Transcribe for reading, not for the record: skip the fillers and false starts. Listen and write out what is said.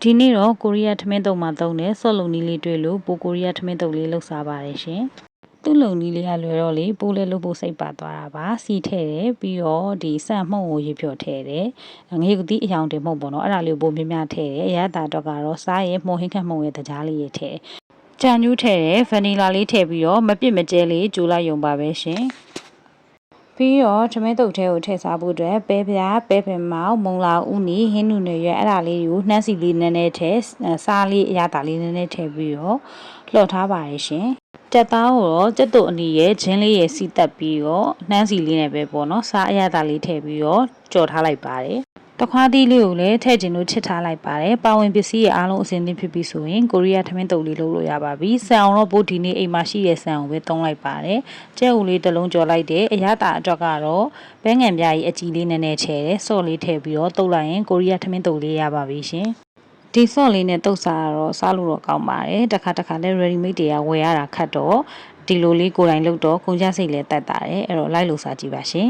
ဒီနေ့တော့ကိုရီးယားထမင်းတုပ်မှာသုံးတဲ့ဆော့လုံနီးလေးတွေ့လို့ပိုကိုရီးယားထမင်းတုပ်လေးလှုပ်စားပါတယ်ရှင်သူ့လုံနီးလေးကလွယ်တော့လေပိုးလေးလှုပ်ဖို့စိတ်ပါသွားတာပါစီထည့်တယ်ပြီးတော့ဒီဆန်မှုန့်ကိုရေဖြော်ထည့်တယ်ငရေကတိအယောင်တင်မှုန့်ပေါ့နော်အဲ့ဒါလေးကိုပိုမြမြထည့်တယ်ရတာတော့ကတော့စားရဲမှုန့်ဟင်းခတ်မှုန့်ရဲ့တကြားလေးရေထည့်ကြံညူးထည့်တယ်ဗနီလာလေးထည့်ပြီးတော့မပစ်မကျဲလေးကြိုးလိုက်ရုံပါပဲရှင်ပြီးတော့ထမင်းတုပ်ထဲကိုထည့်စားဖို့အတွက်ပဲပြားပဲဖင်မောက်မုံလာဥနီဟင်းနုနယ်ရွက်အဲ့ဒါလေးကိုနှမ်းစီလေးနည်းနည်းထည့်စားလေးအရသာလေးနည်းနည်းထည့်ပြီးတော့လှော်ထားပါရရှင်ကြက်သားကိုတော့ကြက်တုပ်အနီရဲ့ဂျင်းလေးရဲ့စီတက်ပြီးတော့နှမ်းစီလေးနဲ့ပဲပေါ့နော်စားအရသာလေးထည့်ပြီးတော့ကြော်ထားလိုက်ပါတယ်တခွားသီးလေးကိုလည်းထည့်ကျင်လို့ချစ်ထားလိုက်ပါတယ်ပါဝင်ပစ္စည်းရဲ့အားလုံးအစင်းသင်းဖြစ်ပြီးဆိုရင်ကိုရီးယားထမင်းတုပ်လေးလုပ်လို့ရပါပြီဆန်အောင်တော့ပို့ဒီနေ့အိမ်မှာရှိတဲ့ဆန်ကိုပဲသုံးလိုက်ပါတယ်ကြက်ဥလေးတစ်လုံးကြော်လိုက်တယ်အရသာအတွက်ကတော့ဘဲငံပြားကြီးအကြီးလေးနည်းနည်းချဲတယ်ဆော့လေးထည့်ပြီးတော့တုပ်လိုက်ရင်ကိုရီးယားထမင်းတုပ်လေးရပါပြီရှင်ဒီဆော့လေးနဲ့တုပ်စားတော့စားလို့တော့ကောင်းပါတယ်တစ်ခါလဲ ready made တွေကဝယ်ရတာခတ်တော့ဒီလိုလေးကိုယ်တိုင်လုပ်တော့ကုန်ကြစိတ်လဲတက်တာတယ်အဲ့တော့လိုက်လို့စားကြည့်ပါရှင်